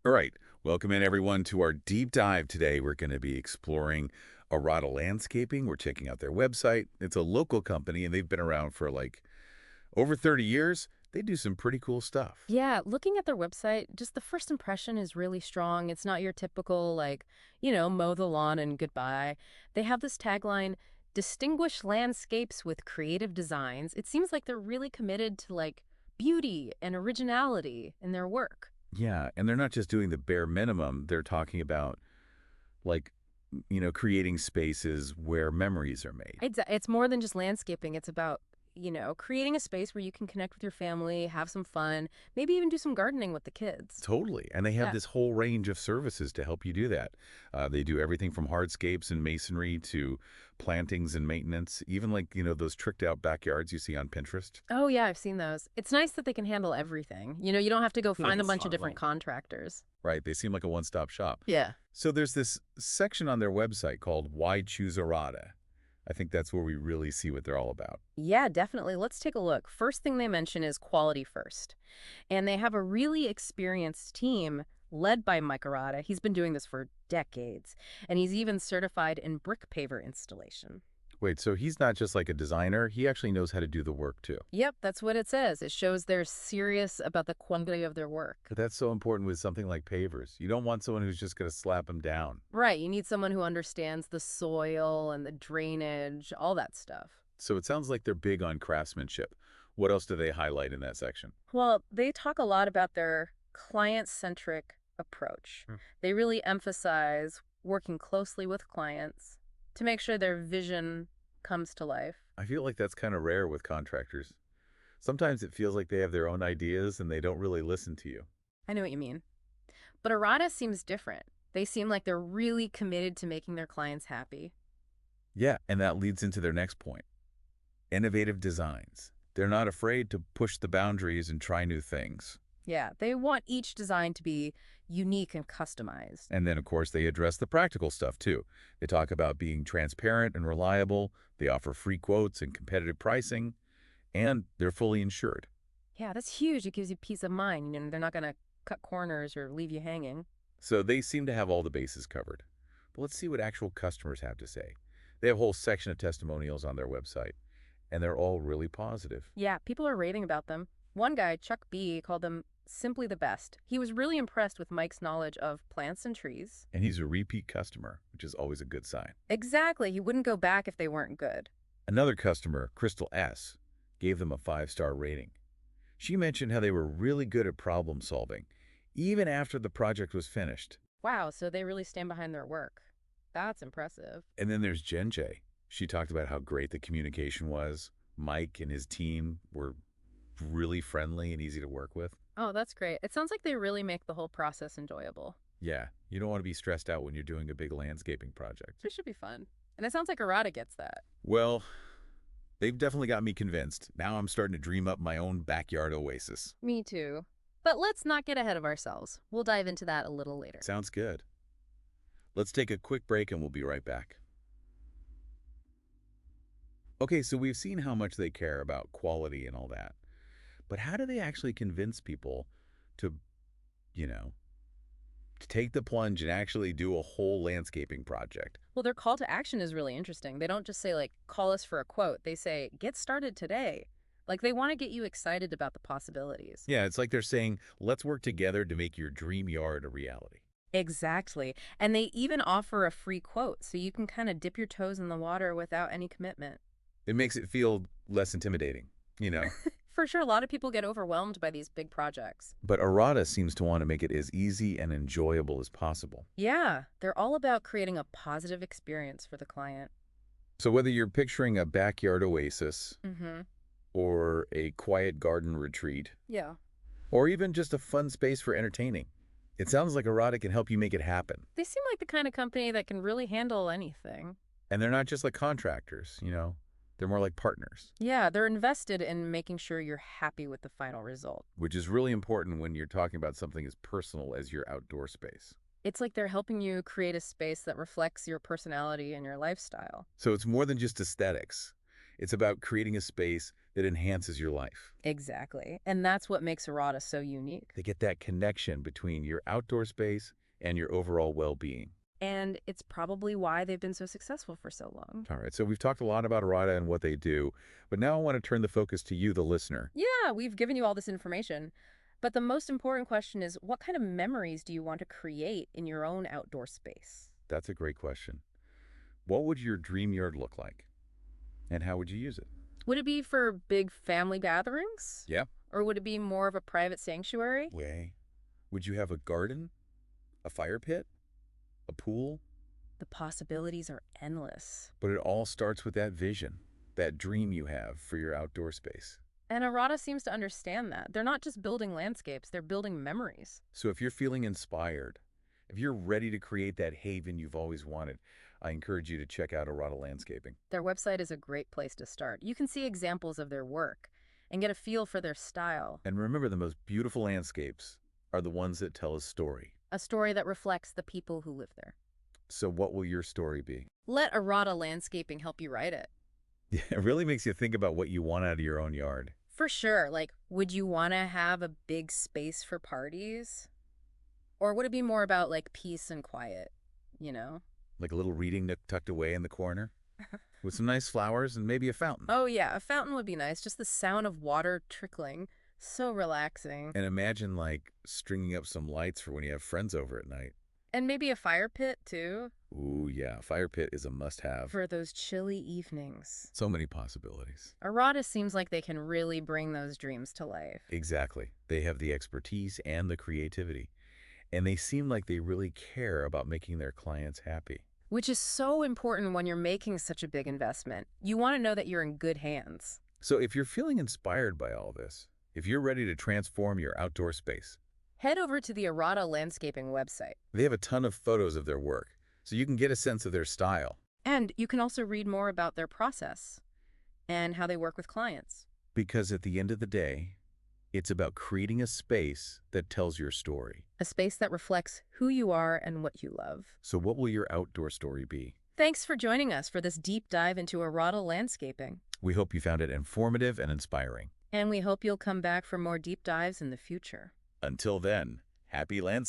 All right, welcome in everyone to our deep dive today. We're going to be exploring Arata Landscaping. We're checking out their website. It's a local company and they've been around for like over 30 years. They do some pretty cool stuff. Yeah, looking at their website, just the first impression is really strong. It's not your typical, mow the lawn and goodbye. They have this tagline, distinguish landscapes with creative designs. It seems like they're really committed to beauty and originality in their work. Yeah, and they're not just doing the bare minimum. They're talking about like, creating spaces where memories are made. It's more than just landscaping. It's about, creating a space where you can connect with your family, have some fun, maybe even do some gardening with the kids. Totally. And they have Yeah. this whole range of services to help you do that. They do everything from hardscapes and masonry to plantings and maintenance, even like, those tricked out backyards you see on Pinterest. Oh, yeah, I've seen those. It's nice that they can handle everything. You don't have to go find a It's bunch of not different right. contractors. Right. They seem like a one-stop shop. Yeah. So there's this section on their website called Why Choose Arata. I think that's where we really see what they're all about. Yeah, definitely. Let's take a look. First thing they mention is quality first. And they have a really experienced team led by Mike Arata. He's been doing this for decades, and he's even certified in brick paver installation. Wait, so he's not just like a designer, he actually knows how to do the work too. Yep, that's what it says. It shows they're serious about the quality of their work. But that's so important with something like pavers. You don't want someone who's just going to slap them down. Right, you need someone who understands the soil and the drainage, all that stuff. So it sounds like they're big on craftsmanship. What else do they highlight in that section? Well, they talk a lot about their client-centric approach. Hmm. They really emphasize working closely with clients to make sure their vision comes to life. I feel like that's kind of rare with contractors. Sometimes it feels like they have their own ideas and they don't really listen to you. I know what you mean. But Arata seems different. They seem like they're really committed to making their clients happy. Yeah, and that leads into their next point. Innovative designs. They're not afraid to push the boundaries and try new things. Yeah, they want each design to be unique and customized. And then, of course, they address the practical stuff, too. They talk about being transparent and reliable. They offer free quotes and competitive pricing, and they're fully insured. Yeah, that's huge. It gives you peace of mind. They're not going to cut corners or leave you hanging. So they seem to have all the bases covered. But let's see what actual customers have to say. They have a whole section of testimonials on their website, and they're all really positive. Yeah, people are raving about them. One guy, Chuck B., called them simply the best. He was really impressed with Mike's knowledge of plants and trees. And he's a repeat customer, which is always a good sign. Exactly. He wouldn't go back if they weren't good. Another customer, Crystal S., gave them a 5-star rating. She mentioned how they were really good at problem solving, even after the project was finished. Wow, so they really stand behind their work. That's impressive. And then there's Jen J. She talked about how great the communication was. Mike and his team were really friendly and easy to work with. Oh, that's great. It sounds like they really make the whole process enjoyable. Yeah, you don't want to be stressed out when you're doing a big landscaping project. It should be fun. And it sounds like Arata gets that. Well, they've definitely got me convinced. Now I'm starting to dream up my own backyard oasis. Me too. But let's not get ahead of ourselves. We'll dive into that a little later. Sounds good. Let's take a quick break and we'll be right back. Okay, so we've seen how much they care about quality and all that. But how do they actually convince people to, you know, to take the plunge and actually do a whole landscaping project? Well, their call to action is really interesting. They don't just say, call us for a quote. They say, get started today. Like, they want to get you excited about the possibilities. Yeah, it's like they're saying, let's work together to make your dream yard a reality. Exactly. And they even offer a free quote, so you can kind of dip your toes in the water without any commitment. It makes it feel less intimidating, you know. For sure, a lot of people get overwhelmed by these big projects. But Arata seems to want to make it as easy and enjoyable as possible. Yeah, they're all about creating a positive experience for the client. So whether you're picturing a backyard oasis Mm-hmm. or a quiet garden retreat, Yeah. or even just a fun space for entertaining, it sounds like Arata can help you make it happen. They seem like the kind of company that can really handle anything. And they're not just like contractors. They're more like partners, Yeah, they're invested in making sure you're happy with the final result. which is really important when you're talking about something as personal as your outdoor space. It's like they're helping you create a space that reflects your personality and your lifestyle. So it's more than just aesthetics. It's about creating a space that enhances your life. Exactly. And that's what makes Arata so unique. They get that connection between your outdoor space and your overall well-being. And it's probably why they've been so successful for so long. All right, so we've talked a lot about Arata and what they do, but now I want to turn the focus to you, the listener. Yeah, we've given you all this information. But the most important question is, what kind of memories do you want to create in your own outdoor space? That's a great question. What would your dream yard look like? And how would you use it? Would it be for big family gatherings? Yeah. Or would it be more of a private sanctuary? Way. Would you have a garden? A fire pit? A pool? The possibilities are endless. But it all starts with that vision, that dream you have for your outdoor space. And Arata seems to understand that. They're not just building landscapes, they're building memories. So if you're feeling inspired, if you're ready to create that haven you've always wanted, I encourage you to check out Arata Landscaping. Their website is a great place to start. You can see examples of their work and get a feel for their style. And remember, the most beautiful landscapes are the ones that tell a story. A story that reflects the people who live there. So what will your story be? Let Arata Landscaping help you write it. Yeah, it really makes you think about what you want out of your own yard. For sure. Like, would you want to have a big space for parties? Or would it be more about, like, peace and quiet, you know? Like a little reading nook tucked away in the corner with some nice flowers and maybe a fountain. Oh, yeah, a fountain would be nice. Just the sound of water trickling. So relaxing. And imagine like stringing up some lights for when you have friends over at night. And maybe a fire pit, too. Ooh, yeah, a fire pit is a must-have. For those chilly evenings. So many possibilities. Arata seems like they can really bring those dreams to life. Exactly. They have the expertise and the creativity. And they seem like they really care about making their clients happy. Which is so important when you're making such a big investment. You want to know that you're in good hands. So if you're feeling inspired by all this, if you're ready to transform your outdoor space, head over to the Arata Landscaping website. they have a ton of photos of their work, so you can get a sense of their style. And you can also read more about their process and how they work with clients. Because at the end of the day, it's about creating a space that tells your story. A space that reflects who you are and what you love. So what will your outdoor story be? Thanks for joining us for this deep dive into Arata Landscaping. We hope you found it informative and inspiring. And we hope you'll come back for more deep dives in the future. Until then, happy landscaping.